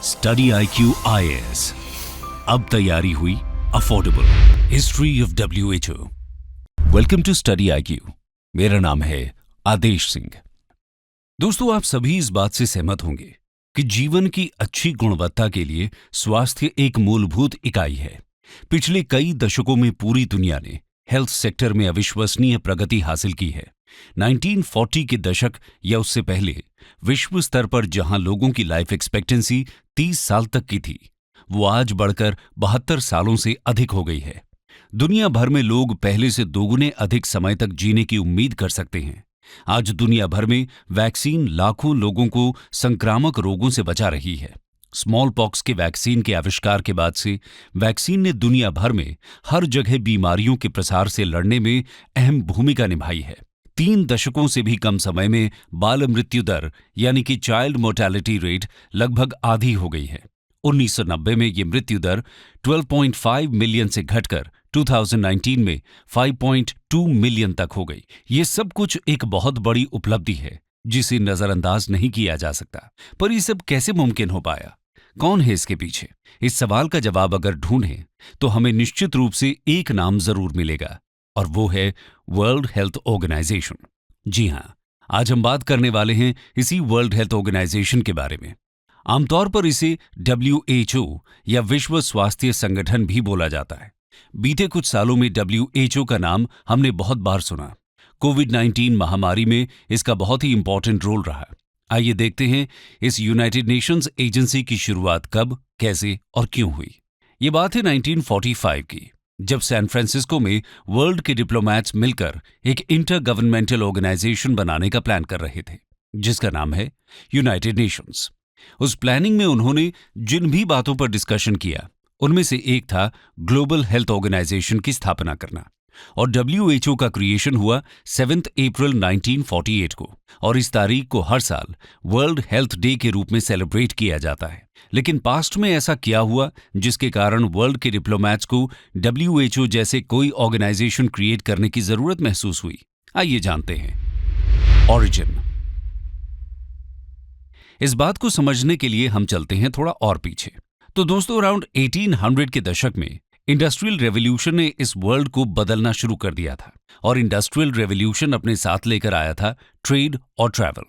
Study IQ IAS। अब तैयारी हुई affordable. History of WHO। Welcome to study IQ। मेरा नाम है आदेश सिंह। दोस्तों, आप सभी इस बात से सहमत होंगे कि जीवन की अच्छी गुणवत्ता के लिए स्वास्थ्य एक मूलभूत इकाई है। पिछले कई दशकों में पूरी दुनिया ने हेल्थ सेक्टर में अविश्वसनीय प्रगति हासिल की है। 1940 के दशक या उससे पहले विश्व स्तर पर जहां लोगों की लाइफ एक्सपेक्टेंसी 30 साल तक की थी, वो आज बढ़कर 72 सालों से अधिक हो गई है। दुनिया भर में लोग पहले से दोगुने अधिक समय तक जीने की उम्मीद कर सकते हैं। आज दुनिया भर में वैक्सीन लाखों लोगों को संक्रामक रोगों से बचा रही है। स्मॉल पॉक्स के वैक्सीन के आविष्कार के बाद से वैक्सीन ने दुनिया भर में हर जगह बीमारियों के प्रसार से लड़ने में अहम भूमिका निभाई है। 3 दशकों से भी कम समय में बाल मृत्यु दर यानी कि चाइल्ड मोर्टेलिटी रेट लगभग आधी हो गई है। 1990 में ये मृत्यु दर 12.5 मिलियन से घटकर 2019 में 5.2 मिलियन तक हो गई। ये सब कुछ एक बहुत बड़ी उपलब्धि है जिसे नजरअंदाज नहीं किया जा सकता। पर ये सब कैसे मुमकिन हो पाया? कौन है इसके पीछे? इस सवाल का जवाब अगर ढूंढें तो हमें निश्चित रूप से एक नाम जरूर मिलेगा, और वो है वर्ल्ड हेल्थ ऑर्गेनाइजेशन। जी हां, आज हम बात करने वाले हैं इसी वर्ल्ड हेल्थ ऑर्गेनाइजेशन के बारे में। आमतौर पर इसे WHO या विश्व स्वास्थ्य संगठन भी बोला जाता है। बीते कुछ सालों में WHO का नाम हमने बहुत बार सुना। कोविड-19 महामारी में इसका बहुत ही इंपॉर्टेंट रोल रहा। आइए देखते हैं इस यूनाइटेड नेशंस एजेंसी की शुरुआत कब, कैसे और क्यों हुई। ये बात है 1945 की, जब सैन फ्रांसिस्को में वर्ल्ड के डिप्लोमैट्स मिलकर एक इंटर गवर्नमेंटल ऑर्गेनाइजेशन बनाने का प्लान कर रहे थे, जिसका नाम है यूनाइटेड नेशंस। उस प्लानिंग में उन्होंने जिन भी बातों पर डिस्कशन किया, उनमें से एक था ग्लोबल हेल्थ ऑर्गेनाइजेशन की स्थापना करना। और WHO का क्रिएशन हुआ 7 अप्रैल 1948 को, और इस तारीख को हर साल वर्ल्ड हेल्थ डे के रूप में सेलिब्रेट किया जाता है। लेकिन पास्ट में ऐसा क्या हुआ जिसके कारण वर्ल्ड के डिप्लोमैट्स को WHO जैसे कोई ऑर्गेनाइजेशन क्रिएट करने की जरूरत महसूस हुई? आइए जानते हैं। ऑरिजिन। इस बात को समझने के लिए हम चलते हैं थोड़ा और पीछे। तो दोस्तों, अराउंड 1800 के दशक में इंडस्ट्रियल रेवोल्यूशन ने इस वर्ल्ड को बदलना शुरू कर दिया था, और इंडस्ट्रियल रेवोल्यूशन अपने साथ लेकर आया था ट्रेड और ट्रैवल।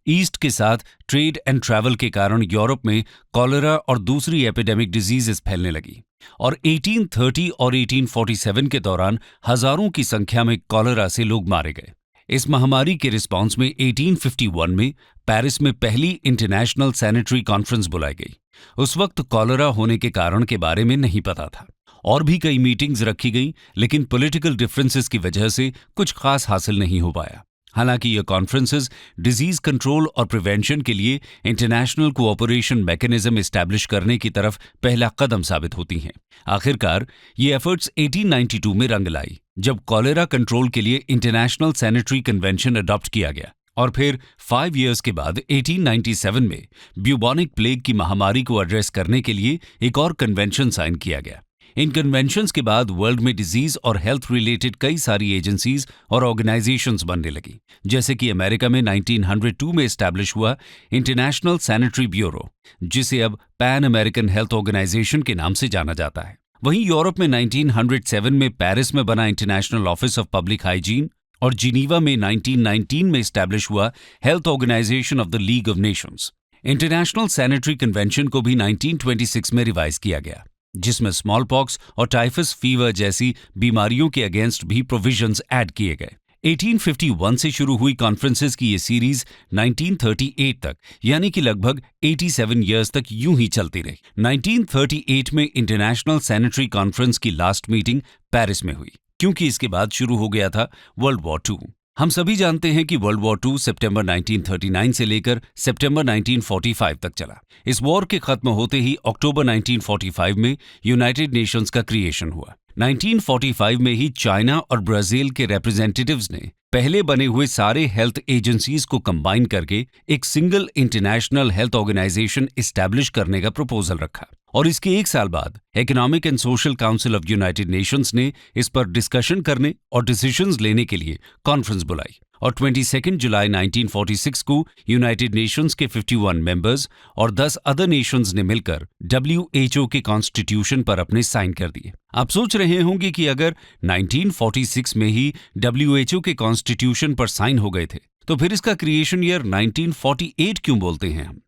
ईस्ट के साथ ट्रेड एंड ट्रैवल के कारण यूरोप में कॉलेरा और दूसरी एपिडेमिक डिजीजेस फैलने लगी, और 1830 और 1847 के दौरान हजारों की संख्या में कॉलेरा से लोग मारे गए। इस महामारी के रिस्पॉन्स में 1851 में पेरिस में पहली इंटरनेशनल सैनिटरी कॉन्फ्रेंस बुलाई गई। उस वक्त कॉलेरा होने के कारण के बारे में नहीं पता था। और भी कई मीटिंग्स रखी गई, लेकिन पॉलिटिकल डिफरेंसेस की वजह से कुछ खास हासिल नहीं हो पाया। हालांकि ये कॉन्फ्रेंसेस डिजीज कंट्रोल और प्रिवेंशन के लिए इंटरनेशनल कोऑपरेशन मैकेनिज्म एस्टैब्लिश करने की तरफ पहला कदम साबित होती हैं। आखिरकार ये एफर्ट्स 1892 में रंग लाई, जब कॉलेरा कंट्रोल के लिए इंटरनेशनल सैनिटरी कन्वेंशन अडॉप्ट किया गया। और फिर 5 इयर्स के बाद 1897 में ब्यूबॉनिक प्लेग की महामारी को एड्रेस करने के लिए एक और कन्वेंशन साइन किया गया। इन कन्वेंशंस के बाद वर्ल्ड में डिजीज और हेल्थ रिलेटेड कई सारी एजेंसीज और ऑर्गेनाइजेशंस बनने लगी, जैसे कि अमेरिका में 1902 में एस्टैब्लिश हुआ इंटरनेशनल सैनिटरी ब्यूरो, जिसे अब पैन अमेरिकन हेल्थ ऑर्गेनाइजेशन के नाम से जाना जाता है। वहीं यूरोप में 1907 में पेरिस में बना International Office of Public Hygiene, और जिनीवा में 1919 में एस्टैब्लिश हुआ Health Organization of the League of Nations. International Sanitary Convention को भी 1926 में रिवाइज किया गया, जिसमें स्मॉल पॉक्स और टाइफस फीवर जैसी बीमारियों के अगेंस्ट भी प्रोविजंस ऐड किए गए। 1851 से शुरू हुई कॉन्फ्रेंसेस की ये सीरीज 1938 तक, यानी कि लगभग 87 इयर्स तक यूं ही चलती रही। 1938 में इंटरनेशनल सैनिटरी कॉन्फ्रेंस की लास्ट मीटिंग पेरिस में हुई, क्योंकि इसके बाद शुरू हो गया था वर्ल्ड वॉर 2। हम सभी जानते हैं कि वर्ल्ड वॉर 2 सितंबर 1939 से लेकर सितंबर 1945 तक चला। इस वॉर के खत्म होते ही अक्टूबर 1945 में यूनाइटेड नेशंस का क्रिएशन हुआ। 1945 में ही चाइना और ब्राजील के रिप्रेजेंटेटिव्स ने पहले बने हुए सारे हेल्थ एजेंसीज को कंबाइन करके एक single International Health Organization establish करने का प्रपोजल रखा, और इसके 1 साल बाद Economic and Social Council of United Nations ने इस पर डिस्कशन करने और डिसीजंस लेने के लिए कॉन्फ्रेंस बुलाई, और 22 जुलाई 1946 को यूनाइटेड नेशंस के 51 मेंबर्स और 10 अदर नेशंस ने मिलकर WHO के कॉन्स्टिट्यूशन पर अपने साइन कर दिए। आप सोच रहे होंगे कि अगर 1946 में ही WHO के कॉन्स्टिट्यूशन पर साइन हो गए थे तो फिर इसका क्रिएशन ईयर 1948 क्यों बोलते हैं हम?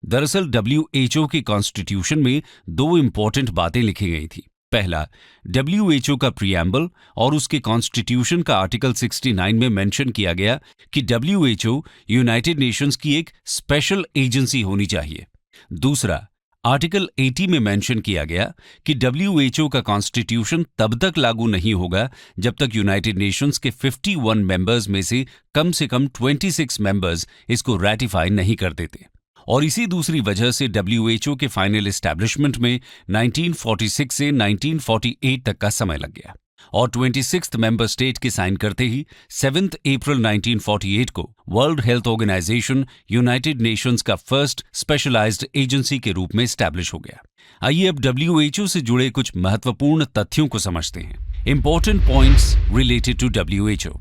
दरअसल WHO के कॉन्स्टिट्यूशन में दो इंपॉर्टेंट बातें लिखी गई थी। पहला, WHO का प्रीएम्बल और उसके कॉन्स्टिट्यूशन का आर्टिकल 69 में मेंशन किया गया कि WHO यूनाइटेड नेशंस की एक स्पेशल एजेंसी होनी चाहिए। दूसरा, आर्टिकल 80 में मेंशन किया गया कि WHO का कॉन्स्टिट्यूशन तब तक लागू नहीं होगा जब तक यूनाइटेड नेशंस के 51 मेंबर्स में से कम 26 मेंबर्स इसको रैटिफाई नहीं कर देते। और इसी दूसरी वजह से WHO के फाइनल एस्टैब्लिशमेंट में 1946 से 1948 तक का समय लग गया और 26th मेंबर स्टेट के साइन करते ही 7 अप्रैल 1948 को World Health Organization United Nations का फर्स्ट स्पेशलाइज्ड एजेंसी के रूप में एस्टैब्लिश हो गया। आइए अब WHO से जुड़े कुछ महत्वपूर्ण तथ्यों को समझते हैं। Important points related to WHO।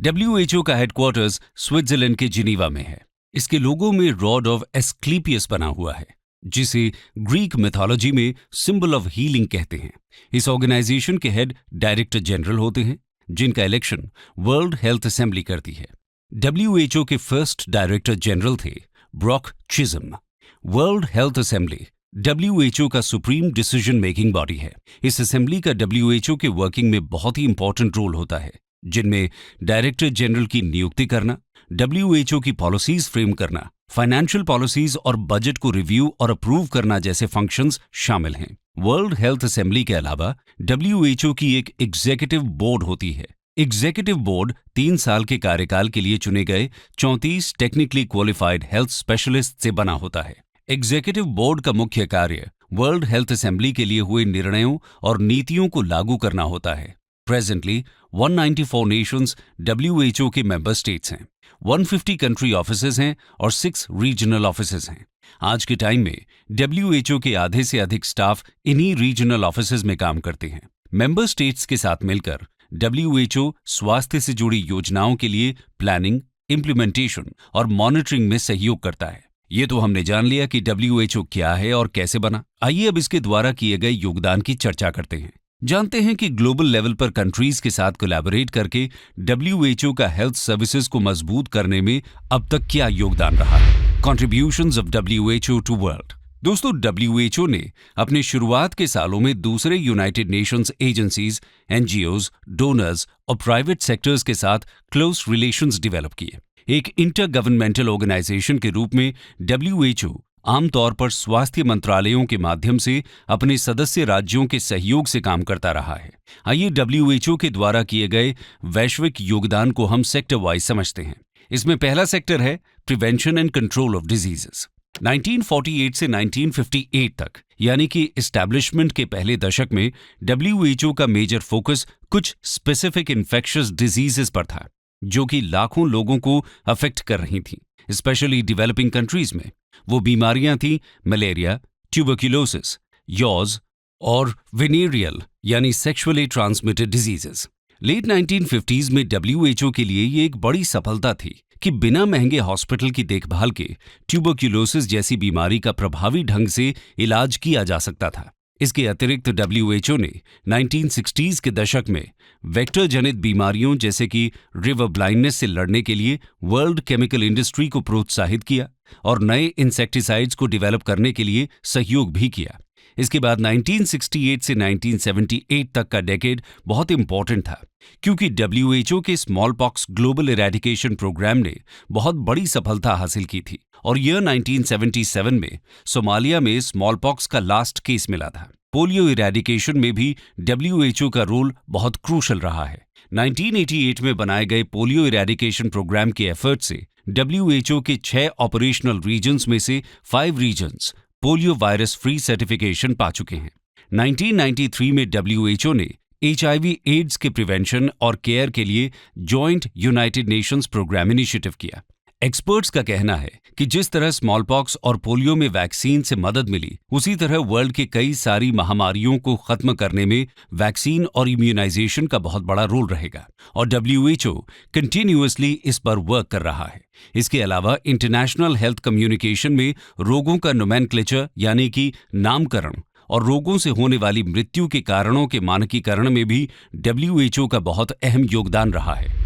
WHO का हेडक्वार्टर्स स्विट्जरलैंड के जिनीवा में है। इसके लोगो में रॉड ऑफ एस्क्लेपियस बना हुआ है, जिसे ग्रीक मिथोलॉजी में सिंबल ऑफ हीलिंग कहते हैं। इस ऑर्गेनाइजेशन के हेड डायरेक्टर जनरल होते हैं, जिनका इलेक्शन वर्ल्ड हेल्थ असेंबली करती है। WHO के फर्स्ट डायरेक्टर जनरल थे Brock Chisholm. World health assembly WHO का सुप्रीम डिसीजन मेकिंग बॉडी है। इस असेंबली का WHO के वर्किंग में बहुत ही इंपॉर्टेंट रोल होता है, जिनमें डायरेक्टर जनरल की नियुक्ति करना, WHO की पॉलिसीज फ्रेम करना, फाइनेंशियल पॉलिसीज और बजट को रिव्यू और अप्रूव करना जैसे फंक्शंस शामिल हैं। वर्ल्ड हेल्थ असेंबली के अलावा WHO की एक एग्जीक्यूटिव बोर्ड होती है। एग्जीक्यूटिव बोर्ड 3 साल के कार्यकाल के लिए चुने गए 34 टेक्निकली क्वालिफाइड हेल्थ स्पेशलिस्ट से बना होता है। एग्जीक्यूटिव बोर्ड का मुख्य कार्य वर्ल्ड हेल्थ असेंबली के लिए हुए निर्णयों और नीतियों को लागू करना होता है। प्रेजेंटली 194 नेशंस WHO के मेंबर स्टेट्स हैं, 150 कंट्री ऑफिसेज हैं और 6 रीजनल ऑफिसेज हैं। आज के टाइम में WHO के आधे से अधिक स्टाफ इन्हीं रीजनल ऑफिसेज में काम करते हैं। मेंबर स्टेट्स के साथ मिलकर WHO स्वास्थ्य से जुड़ी योजनाओं के लिए प्लानिंग, इम्प्लीमेंटेशन और मॉनिटरिंग में सहयोग करता है। ये तो हमने जान लिया कि WHO क्या है और कैसे बना। आइए अब इसके द्वारा किए गए योगदान की चर्चा करते हैं। जानते हैं कि ग्लोबल लेवल पर कंट्रीज के साथ कोलैबोरेट करके WHO का हेल्थ सर्विसेज को मजबूत करने में अब तक क्या योगदान रहा है। Contributions of WHO to world. दोस्तों, WHO ने अपने शुरुआत के सालों में दूसरे United Nations agencies, NGOs, donors और प्राइवेट सेक्टर्स के साथ क्लोज रिलेशंस डेवलप किए। एक इंटर गवर्नमेंटल ऑर्गेनाइजेशन के रूप में WHO आमतौर पर स्वास्थ्य मंत्रालयों के माध्यम से अपने सदस्य राज्यों के सहयोग से काम करता रहा है। आइए WHO के द्वारा किए गए वैश्विक योगदान को हम सेक्टर वाइज समझते हैं। इसमें पहला सेक्टर है prevention and control of diseases. 1948 से 1958 तक यानी कि एस्टैब्लिशमेंट के पहले दशक में WHO का मेजर फोकस कुछ स्पेसिफिक इन्फेक्शियस डिजीजेस पर था, जो कि लाखों लोगों को अफेक्ट कर रही थीं, स्पेशली डेवलपिंग कंट्रीज में। वो बीमारियां थीं मलेरिया, ट्यूबरक्यूलोसिस, यॉज और वेनेरियल यानी sexually transmitted diseases. Late 1950s में WHO के लिए ये एक बड़ी सफलता थी कि बिना महंगे हॉस्पिटल की देखभाल के ट्यूबरक्यूलोसिस जैसी बीमारी का प्रभावी ढंग से इलाज किया जा सकता था। इसके अतिरिक्त WHO ने 1960s के दशक में वेक्टर जनित बीमारियों जैसे कि रिवर ब्लाइंडनेस से लड़ने के लिए वर्ल्ड केमिकल इंडस्ट्री को प्रोत्साहित किया और नए इंसेक्टिसाइड्स को डेवलप करने के लिए सहयोग भी किया। इसके बाद 1968 से 1978 तक का डेकेड बहुत इंपॉर्टेंट था, क्योंकि WHO के smallpox global eradication programme ने बहुत बड़ी सफलता हासिल की थी और ईयर 1977 में सोमालिया में स्मॉल पॉक्स का लास्ट केस मिला था। पोलियो इरेडिकेशन में भी WHO का रोल बहुत क्रूशल रहा है। 1988 में बनाए गए पोलियो इरेडिकेशन प्रोग्राम के एफर्ट से WHO के 6 ऑपरेशनल रीजन्स में से 5 regions polio virus free certification पा चुके हैं। 1993 में WHO ने HIV एड्स के प्रिवेंशन और केयर के लिए joint United Nations programme initiative किया। एक्सपर्ट्स का कहना है कि जिस तरह स्मॉल पॉक्स और पोलियो में वैक्सीन से मदद मिली, उसी तरह वर्ल्ड के कई सारी महामारियों को खत्म करने में वैक्सीन और इम्यूनाइजेशन का बहुत बड़ा रोल रहेगा और WHO कंटिन्यूअसली इस पर वर्क कर रहा है। इसके अलावा इंटरनेशनल हेल्थ कम्युनिकेशन में रोगों का नोमेनक्लेचर यानी कि नामकरण और रोगों से होने वाली मृत्यु के कारणों के मानकीकरण में भी WHO का बहुत अहम योगदान रहा है।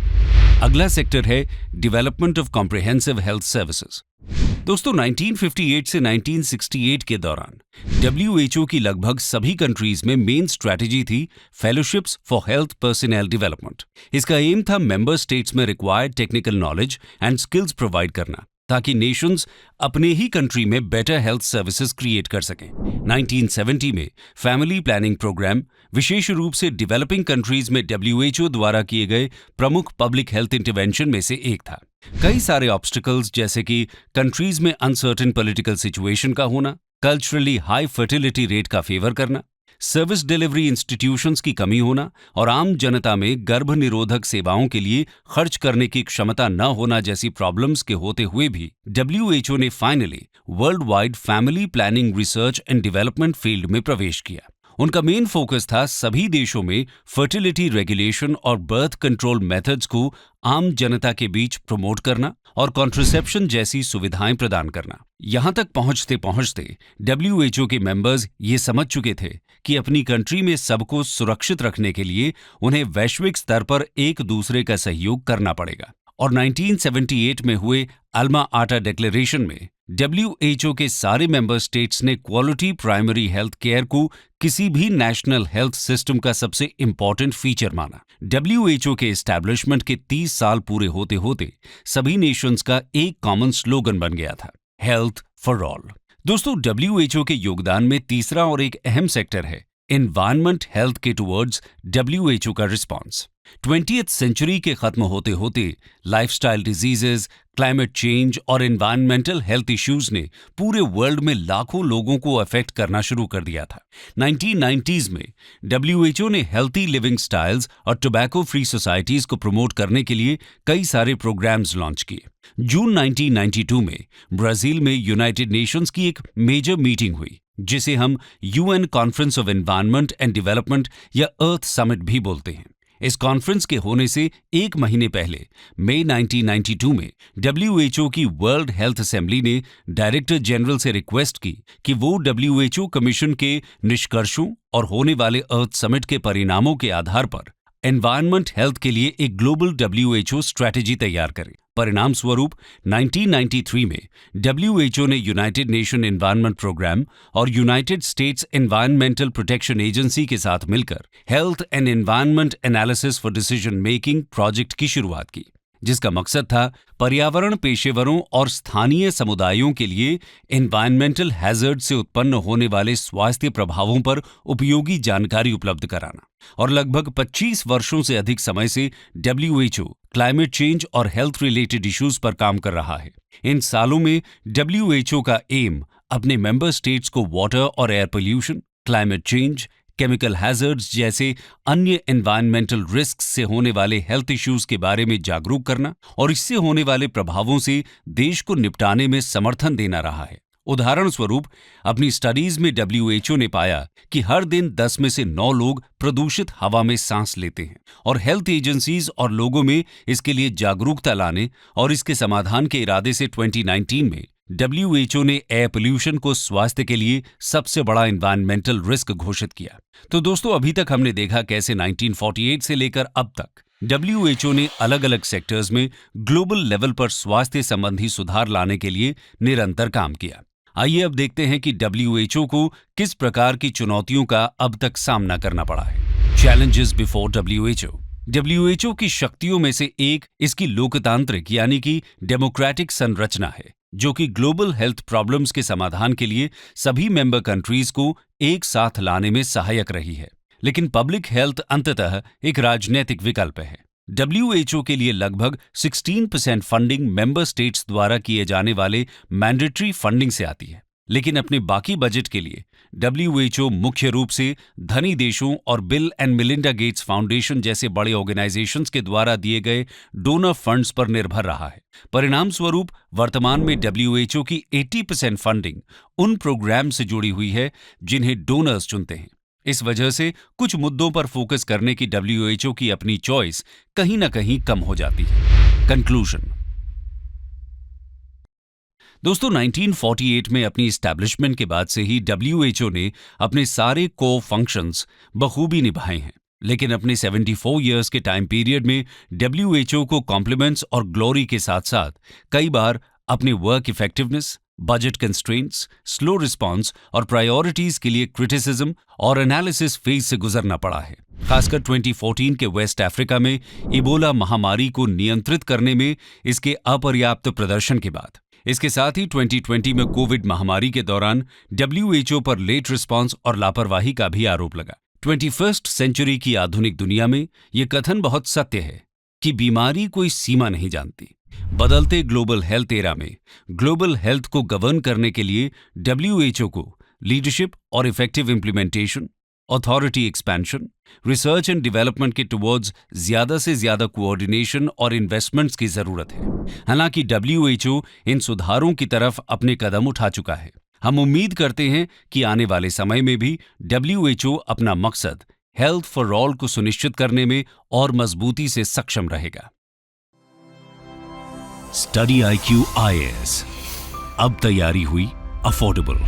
अगला सेक्टर है development of comprehensive health services. दोस्तों 1958 से 1968 के दौरान WHO की लगभग सभी कंट्रीज में मेन स्ट्रैटेजी थी fellowships for health personnel development. इसका एम था मेंबर स्टेट्स में required technical knowledge and skills provide करना ताकि नेशंस अपने ही कंट्री में बेटर हेल्थ सर्विसेज क्रिएट कर सकें। 1970 में फैमिली प्लानिंग प्रोग्राम विशेष रूप से डेवलपिंग कंट्रीज में WHO द्वारा किए गए प्रमुख पब्लिक हेल्थ इंटरवेंशन में से एक था। कई सारे ऑब्स्टिकल्स जैसे कि कंट्रीज में अनसर्टेन पॉलिटिकल सिचुएशन का होना, कल्चरली हाई फर्टिलिटी रेट का फेवर करना, सर्विस डिलीवरी इंस्टीट्यूशंस की कमी होना और आम जनता में गर्भ निरोधक सेवाओं के लिए खर्च करने की क्षमता न होना जैसी प्रॉब्लम्स के होते हुए भी WHO ने finally world wide family planning research and development field में प्रवेश किया। उनका मेन फोकस था सभी देशों में फर्टिलिटी रेगुलेशन और बर्थ कंट्रोल मेथड्स को आम जनता के बीच प्रमोट करना और कॉन्ट्रासेप्शन जैसी सुविधाएं प्रदान करना। यहां तक पहुंचते पहुंचते WHO के मेंबर्स ये समझ चुके थे कि अपनी कंट्री में सबको सुरक्षित रखने के लिए उन्हें वैश्विक स्तर पर एक दूसरे का सहयोग करना पड़ेगा और 1978 में हुए अल्मा आटा डिक्लेरेशन में WHO के सारे मेंबर स्टेट्स ने क्वालिटी प्राइमरी हेल्थ केयर को किसी भी नेशनल हेल्थ सिस्टम का सबसे इंपॉर्टेंट फीचर माना। WHO के एस्टैब्लिशमेंट के 30 साल पूरे होते होते सभी नेशंस का एक कॉमन स्लोगन बन गया था, हेल्थ फॉर ऑल। दोस्तों WHO के योगदान में तीसरा और एक अहम सेक्टर है एनवायरनमेंट हेल्थ के टुवर्ड्स WHO का रिस्पॉन्स। 20th सेंचुरी के खत्म होते होते लाइफस्टाइल डिजीजेज, क्लाइमेट चेंज और एनवायरमेंटल हेल्थ इश्यूज ने पूरे वर्ल्ड में लाखों लोगों को अफेक्ट करना शुरू कर दिया था। 1990s में WHO ने हेल्थी लिविंग स्टाइल्स और टोबैको फ्री सोसाइटीज को प्रमोट करने के लिए कई सारे प्रोग्राम्स लॉन्च किए। जून 1992 में ब्राजील में यूनाइटेड नेशंस की एक मेजर मीटिंग हुई जिसे हम UN conference of environment and development या अर्थ समिट भी बोलते हैं। इस कॉन्फ्रेंस के होने से एक महीने पहले मई 1992 में WHO की वर्ल्ड हेल्थ असेंबली ने डायरेक्टर जनरल से रिक्वेस्ट की कि वो WHO कमीशन के निष्कर्षों और होने वाले अर्थ समिट के परिणामों के आधार पर एनवायरनमेंट हेल्थ के लिए एक ग्लोबल WHO स्ट्रैटेजी तैयार करे। परिणाम स्वरूप 1993 में WHO ने यूनाइटेड नेशन एनवायरनमेंट प्रोग्राम और United states environmental protection agency के साथ मिलकर health and environment analysis for decision making project की शुरुआत की, जिसका मकसद था पर्यावरण पेशेवरों और स्थानीय समुदायों के लिए एनवायरनमेंटल हैजर्ड से उत्पन्न होने वाले स्वास्थ्य प्रभावों पर उपयोगी जानकारी उपलब्ध कराना। और लगभग 25 वर्षों से अधिक समय से WHO क्लाइमेट चेंज और हेल्थ रिलेटेड इश्यूज पर काम कर रहा है। इन सालों में WHO का एम अपने मेंबर स्टेट्स को वाटर और air pollution, climate change, chemical hazards जैसे अन्य एनवायरमेंटल रिस्क से होने वाले हेल्थ इश्यूज के बारे में जागरूक करना और इससे होने वाले प्रभावों से देश को निपटाने में समर्थन देना रहा है। उदाहरण स्वरूप अपनी स्टडीज में WHO ने पाया कि हर दिन 10 में से 9 लोग प्रदूषित हवा में सांस लेते हैं और हेल्थ एजेंसीज और लोगों में इसके लिए जागरूकता लाने और इसके समाधान के इरादे से 2019 में WHO ने एयर पोल्यूशन को स्वास्थ्य के लिए सबसे बड़ा एनवायरमेंटल रिस्क घोषित किया। तो दोस्तों अभी तक हमने देखा कैसे 1948 से लेकर अब तक WHO ने अलग अलग सेक्टर्स में ग्लोबल लेवल पर स्वास्थ्य संबंधी सुधार लाने के लिए निरंतर काम किया। आइए अब देखते हैं कि WHO को किस प्रकार की चुनौतियों का अब तक सामना करना पड़ा है। Challenges before WHO। WHO की शक्तियों में से एक इसकी लोकतांत्रिक यानी कि डेमोक्रेटिक संरचना है, जो कि ग्लोबल हेल्थ प्रॉब्लम्स के समाधान के लिए सभी मेंबर कंट्रीज को एक साथ लाने में सहायक रही है। लेकिन पब्लिक हेल्थ अंततः एक राजनीतिक विकल्प है। WHO के लिए लगभग 16% फंडिंग मेंबर स्टेट्स द्वारा किए जाने वाले मैंडेटरी फंडिंग से आती है। लेकिन अपने बाकी बजट के लिए WHO मुख्य रूप से धनी देशों और bill and Melinda Gates foundation जैसे बड़े ऑर्गेनाइजेशंस के द्वारा दिए गए डोनर फंड्स पर निर्भर रहा है। परिणाम स्वरूप वर्तमान में WHO की 80% फंडिंग उन प्रोग्राम से जुड़ी हुई है जिन्हें डोनर्स चुनते हैं। इस वजह से कुछ मुद्दों पर फोकस करने की WHO की अपनी चॉइस कहीं ना कहीं कम हो जाती है। कंक्लूजन दोस्तों, 1948 में अपनी इस्टेब्लिशमेंट के बाद से ही WHO ने अपने सारे कोर फंक्शंस बखूबी निभाए हैं, लेकिन अपने 74 इयर्स के टाइम पीरियड में WHO को कॉम्प्लीमेंट्स और ग्लोरी के साथ साथ कई बार अपने work effectiveness, budget constraints, slow response और प्रायोरिटीज के लिए क्रिटिसिज्म और एनालिसिस फेज से गुजरना पड़ा है। खासकर 2014 के वेस्ट अफ्रीका में इबोला महामारी को नियंत्रित करने में इसके अपर्याप्त प्रदर्शन के बाद। इसके साथ ही 2020 में कोविड महामारी के दौरान WHO पर लेट रिस्पांस और लापरवाही का भी आरोप लगा। 21st सेंचुरी की आधुनिक दुनिया में ये कथन बहुत सत्य है कि बीमारी कोई सीमा नहीं जानती। बदलते ग्लोबल हेल्थ एरा में ग्लोबल हेल्थ को गवर्न करने के लिए WHO को लीडरशिप और effective implementation, authority expansion, research and development के टुवर्ड्स ज्यादा से ज्यादा कोऑर्डिनेशन और इन्वेस्टमेंट्स की जरूरत है। हालांकि WHO इन सुधारों की तरफ अपने कदम उठा चुका है। हम उम्मीद करते हैं कि आने वाले समय में भी WHO अपना मकसद हेल्थ फॉर ऑल को सुनिश्चित करने में और मजबूती से सक्षम रहेगा। स्टडी IQ IAS, अब तैयारी हुई अफोर्डेबल।